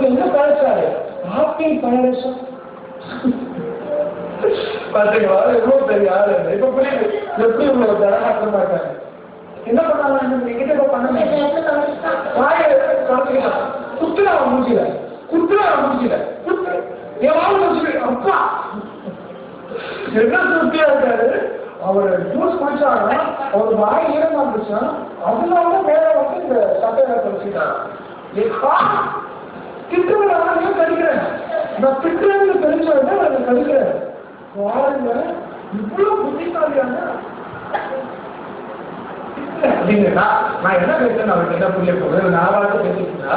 என்ன பேசாரு ஹாப்பி பேரண்ட்ஸும் பாத்தீங்களா எவ்வளவு பெரிய ஆளு இப்ப புரியுது எப்படி இவ்வளவு தரமாற்ற மாட்டாங்க. என்ன பண்ணாங்க நீங்க பண்ண குத்துறா முடியல அப்பா என்ன சுத்தியா இருக்காரு. அவர் ஜூஸ் குடிச்சாங்க, அவர் வாய் ஈரமா இருந்துச்சா, அதனால மேல வந்து இந்த சட்டையில தொலைச்சிட்டாங்க. திட்டுறேன் கடிக்கிறேன், நான் திட்டுறேன்னு தெரிஞ்ச உடனே அதை கடிக்கிறேன். வாருங்க இவ்வளவு புத்திசாலியான அப்படின்னா நான் என்ன பேசுறேன் அவருக்கு என்ன புரிய போகுது. நான் வாழ்க்கை பேசிட்டா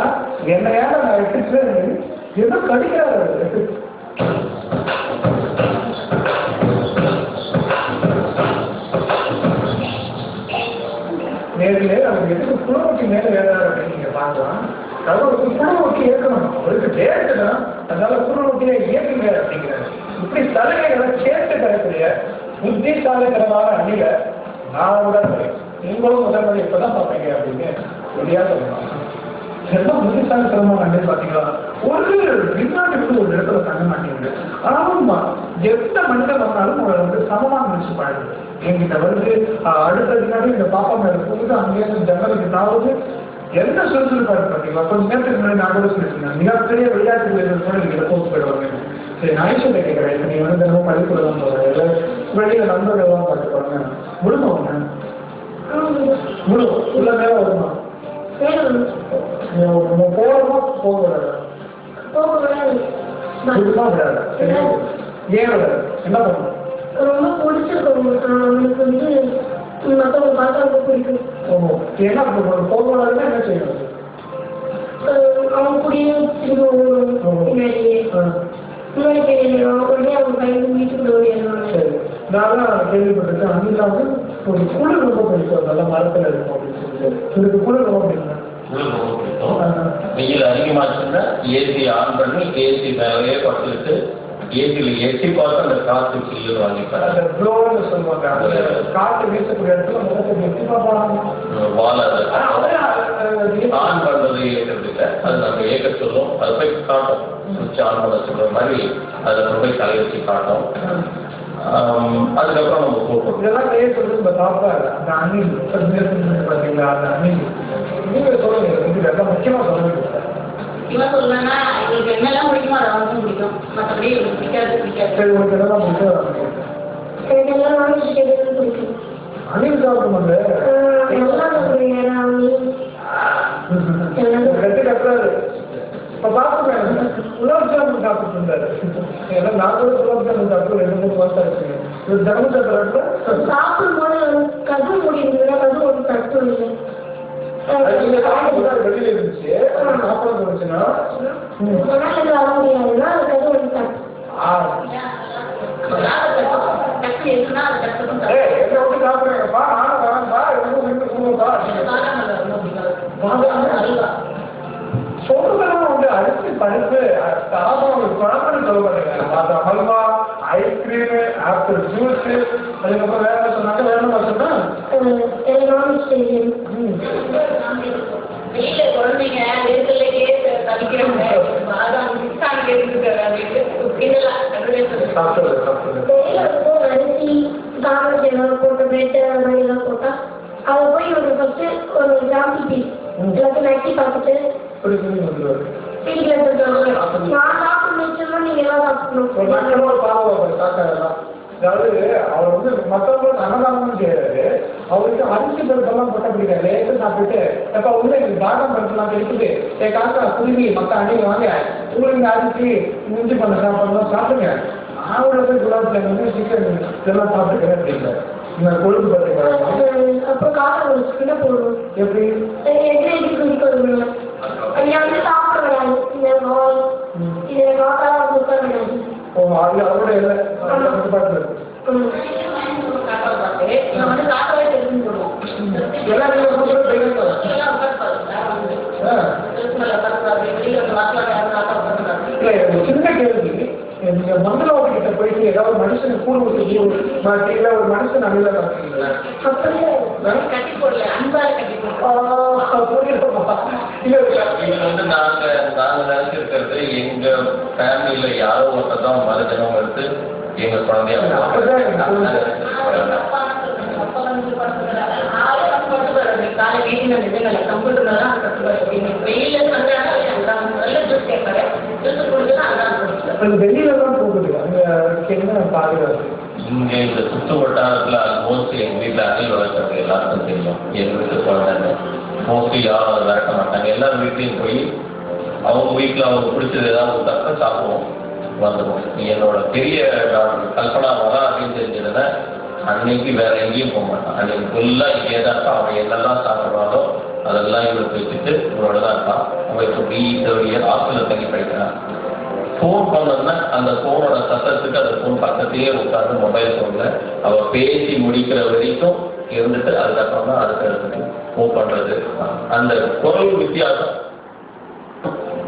என்னையால நான் எடுத்துட்டு ஏதோ கடிக்கிறாரு. நேரிலே அவருக்கு எதுக்கு குழுவுக்கு மேல வேறாரு அப்படின்னு நீங்க பார்க்கலாம். அவருக்கு குழுவுக்கு ஏற்கணும், அவருக்கு கேட்கணும், அதனால குழுவுக்கே இயக்குங்க அப்படிங்கிறாரு. இப்படி தலைமைகளை கேட்டு கிடைக்கிற புத்திசாலித்தனமான அணில நான் உடல் நீங்களும் முதல்வர் இப்பதான் பார்ப்பீங்க அப்படின்னு வெளியா சொல்லலாம். எல்லாம் புத்திசாலித்தனமான அணி பார்த்தீங்களா. ஒரு விஞ்ஞானிக்கு ஒரு இடத்துல தங்க மாட்டேங்குது. ஆமா எந்த மனிதன் வந்தாலும் அவரை வந்து சமமாக நினைச்சு பாடுது. என்கிட்ட வந்து அடுத்த வினாடி இந்த பாப்பா மேல போகுது, அங்கேயிருந்து ஜன்னலுக்கு தாவது என்ன சொல்லிருப்பாரு பார்த்தீங்களா. கொஞ்சம் நேரத்துக்கு முன்னாடி நான் கூட சொல்லியிருந்தேன், மிகப்பெரிய விளையாட்டு வீரர்கள் கூட நீங்க போட்டு போயிடுவாங்க. சரி நான் சொல்ல கேட்கிறேன், நீங்க வந்து தினமும் பள்ளிக்கூட தான் போவாங்க, வெளியில நண்பர்கள் தான் பார்த்துப்பாங்க, முழுமவங்க முழு உள்ள மேல வருமா போகணுமா போக விடாது ஏன் விடாது என்ன பண்ணும். ரொம்ப பிடிச்சிருக்கோம் அவனுக்கு வந்து மற்றவங்க பார்த்தா ரொம்ப பிடிக்கும். என்ன போகக்கூடாதுன்னா என்ன செய்யணும். அவன் கூடயே முன்னாடியே உடனே அவங்க பையன் வீட்டுக்குள்ள ஓடிடுவாங்க. சரி நான் தான் கேள்விப்பட்டிருக்கேன். அன்னைக்கு வந்து ஒரு குளிர் ரொம்ப பிடிக்கும், நல்ல மரத்தில் இருக்கும் அப்படின்னு சொல்லிட்டு எனக்கு குளிர் ரொம்ப பிடிக்கும். வெயில் அதிகமாச்சுன்னா ஏசி ஆன் பண்ணி ஏசி மேலேயே படுத்துக்கிட்டு ஏசியில் எட்டி பார்த்து அந்த காற்று சில்லுன்னு வாங்கிப்பாங்க. அந்த ப்ளோன்னு சொல்லுவாங்க, அந்த காற்று வீசக்கூடிய இடத்துல முகத்தை எட்டி பார்ப்பாங்க. வால் அதை ஆன் பண்ணுறது இயக்கிறதுக்கு அது நம்ம இயக்க சொல்லும், அதை போய் காட்டும். சுவிட்ச் ஆன் பண்ண சொல்கிற மாதிரி அதை நம்ம போய் தலை வச்சு காட்டும். அதுக்கப்புறம் நம்ம போட்டோம். இதெல்லாம் செய்யப்படுறது இந்த பாப்பா அந்த அணில் பார்த்தீங்களா, அந்த அணில் நீங்கள் சொல்லுங்க, இதெல்லாம் முக்கியமாக சொல்லுங்க. இவன் சொல்லனா எங்களுக்கு என்னெல்லாம் பிடிக்குமோ அதை வந்து பிடிக்கும், மற்றபடி எங்களுக்கு பிடிக்காது. சரி உங்களுக்கு என்னெல்லாம் பிடிக்கும். எனக்கு எல்லாம் நான்வெஜ் கேட்கறது பிடிக்கும். அணில் சாப்பிடும்போது கட்டி கட்டுறாரு. இப்போ பார்த்துக்கேன் குலாப் ஜாமுன் சாப்பிட்டு இருந்தாரு. ஏன்னா நான் கூட குலாப் ஜாமுன் சாப்பிட்டு 2-3 மாதம் இருக்குங்க. ஒரு ஜாமுன் சாப்பிட்றாரு சாப்பிடும்போது கது முடியுது, கது ஒரு தட்டு இல்லை. வெளியில இருந்துச்சு சாப்பாடு இருந்துச்சுன்னா வர முடியாதுன்னா அது கது ஒரு தட்டு. என்ன விட்டு சாப்பிடுறேங்கப்பா, நானும் வரேன்பா, எனக்கு வீட்டு சொல்லுப்பா. சொல்றதெல்லாம் வந்து அரிசி பருப்பு சாதம் குழம்புன்னு சொல்ல மாட்டேங்க. ஹல்வா, ஐஸ்கிரீம், ஆப்பிள் ஜூஸ், அதுக்கப்புறம் வேற என்ன சொன்னாங்க, வேணுமா சொன்னா வீட்டுல குழந்தைங்க வீட்டுலயே தவிக்கிறவங்க அரிசி தாமரை போட்ட பேட்டு அந்த மாதிரி எல்லாம் போட்டா அதை போய் ஒரு ஃபர்ஸ்ட் ஒரு கிராம்பி பீஸ் எல்லாத்தையும் நட்டி பார்த்துட்டு வீட்டுல நான் சாப்பிட்டு முடிச்சோம்னா நீங்க எல்லாம் சாப்பிடணும். அதாவது அவர் வந்து மற்றவங்களுக்கு அன்னதானமும் செய்யறாரு. அவருக்கு அரிசி பருப்பெல்லாம் போட்ட பிடிக்காது. லேட்டு சாப்பிட்டு எப்ப உள்ள எனக்கு பாதாம் பருப்புலாம் இருக்குது, என் காக்கா குருவி மற்ற அணிங்க வாங்க உங்களுக்கு அரிசி முஞ்சி பண்ண சாப்பாடுலாம் சாப்பிடுங்க, அவரோட போய் குலாப் ஜாமுன் சிக்கன் இதெல்லாம் சாப்பிட்டுக்கிறேன் அப்படிங்கிறார். இந்த கொழுப்பு பார்த்தீங்கன்னா அப்புறம் காக்கா ஒரு சின்ன போடணும். எப்படி குடிக்கணும் வந்து சாப்பிட விடாது. இந்த நோய் இது காக்கா கொடுக்க விடாது. அது அவரோட இல்லை கட்டுப்பாட்டில் சின்ன கேள்வி. நீங்க மங்களவாடி கிட்ட போயிட்டு நீங்க ஏதாவது மனுஷனை கூடு ஊற்றி மாட்டீங்களா? ஒரு மனுஷன் அணில பார்த்தீங்களா? கட்டி போடல, அன்பால கட்டி இது வந்து நாங்க நினைச்சிருக்கிறது எங்க ஃபேமிலியில யாரோ ஒருத்தர் தான் மருதனம் எடுத்து எங்க குழந்தைய காலை வீட்டில் நிஜங்களை கம்ப்யூட்டர்ல தான் கட்டுப்பாடு வெயில வெளியில தான் போகுது. அங்க என்ன பாதுகாப்பு? இங்க இந்த சுற்று வட்டாரத்துல மோஸ்ட்லி எங்க வீட்டுல அணில் வளர்க்கறது எல்லாருக்கும் தெரியும். எங்க வீட்டு குழந்தைங்க மோஸ்ட்லி யாரும் அதை விளக்க மாட்டாங்க. எல்லாரும் வீட்லயும் போய் அவங்க வீட்டுல அவங்க பிடிச்சது ஏதாவது கொடுத்தாக்க சாப்பிடுவோம், வந்துடுவோம். என்னோட பெரிய கல்பனா வரா அப்படின்னு தெரிஞ்சதுன்னா அன்னைக்கு வேற எங்கேயும் போக மாட்டான். அன்னைக்கு ஃபுல்லா இங்கே தான் இருப்பான். அவன் என்னெல்லாம் சாப்பிட்றாலோ அதெல்லாம் இவருக்கு வச்சுட்டு இவனோட தான் இருப்பான். அவன் இப்போ B30 ஹாஸ்டலில் தங்கி படிக்கிறான். ஃபோன் பண்ணோம்னா அந்த ஃபோனோட சத்தத்துக்கு அந்த ஃபோன் பக்கத்தையே உட்காந்து மொபைல் ஃபோனில் அவள் பேசி முடிக்கிற வரைக்கும் இருந்துட்டு அதுக்கப்புறம் தான் அடுத்தடுத்து ஃபோன் பண்ணுறது. அந்த குரல் வித்தியாசம்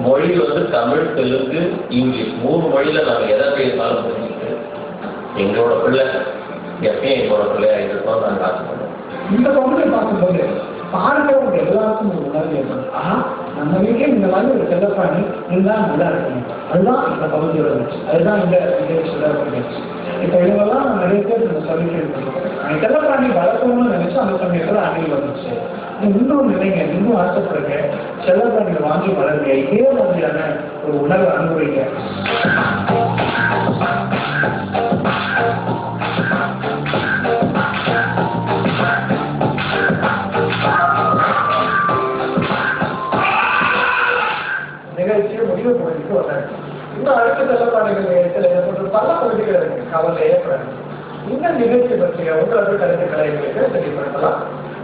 மொழி வந்து தமிழ், தெலுங்கு, இங்கிலீஷ் 3 மொழியில நம்ம எதை பேசினாலும் புரிஞ்சுட்டு எங்களோட பிள்ளை எப்பயும் எங்களோட பிள்ளையா இருக்கோம் நாங்கள் ஆசைப்படுறோம். இந்த பகுதியை பார்க்கும்போது பார்க்கிறவங்க எல்லாருக்கும் ஒரு உணர்வு ஏற்படும். ஆனா நம்ம வீட்டிலே இந்த மாதிரி ஒரு செல்லப்பாணி இருந்தால் நல்லா இருக்கணும். அதுதான் இந்த பகுதியோட வச்சு, அதுதான் இந்த நிகழ்ச்சியோட வச்சு. இப்போ இவங்கெல்லாம் நிறைய பேர் இந்த சொல்லிட்டு செல்லப்பாணி வளர்க்கணும்னு நினைச்சு அந்த சமயத்தில் அணில் வந்துச்சு. இன்னும் நினைங்க, இன்னும் ஆசைப்படுங்க, செல்லப்பாணிகளை வாங்கி வளருங்க. இதே மாதிரியான ஒரு உணர்வை அனுபவிங்க. நிகழ்ச்சியை முடிவு பகுதிக்கு வந்தாங்க. இன்னும் அடுத்த செல்லப்பாடுகள் நிகழ்ச்சியில் ஏற்பட்டு பல பகுதிகள் இருக்கு, கவலை ஏற்படாது. இந்த நிகழ்ச்சி பற்றிய உங்களது கருத்துக்களை எங்களுக்கு தெளிவுபடுத்தலாம்.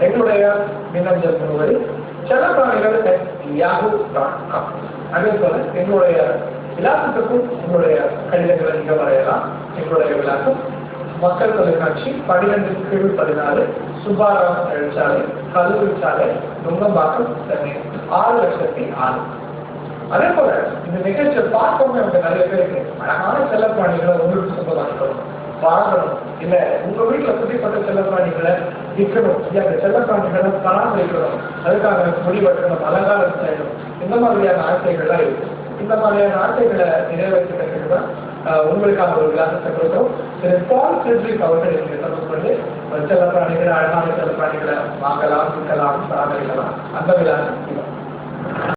எங்களுடைய மின்னஞ்சல் முகவரி செல்லப்பிராணிகள்@yahoo.com. அதே போல எங்களுடைய விலாசத்துக்கும் உங்களுடைய கடிதங்களை நீங்க வரையலாம். எங்களுடைய விலாசம் மக்கள் தொலைக்காட்சி 12/14 சுப்பாராம் எழுச்சாலை, கல்லூரி சாலை, நுங்கம்பாக்கம், சென்னை 6,00,006. அதே போல இந்த நிகழ்ச்சியை பார்க்கவே அவங்க நிறைய பேருக்கு அழகான செல்லப்பிராணிகளை உங்களுக்கு சொந்தமாக்கணும், வாங்கணும், இல்ல உங்க வீட்டுல புதிப்பட்ட செல்லப்பிராணிகளை விற்கணும், அந்த செல்லப்பிராணிகளை பராமரிக்கணும், அதுக்காக முடிவெட்டணும், அலங்காரம் செய்யணும், இந்த மாதிரியான ஆசைகள்லாம் இருக்கு. இந்த மாதிரியான ஆசைகளை நிறைவேற்றுறதுக்கு தான் உங்களுக்கான ஒரு விளாசத்தை கொடுத்தோம். திரு பால் ஃபிரெட்ரிக் அவர்கள் நீங்க தொடர்பு கொண்டு செல்லப்பிராணிகளை, அழகான செல்லப்பிராணிகளை வாங்கலாம், விற்கலாம், பராமரிக்கலாம். அந்த விளாசம்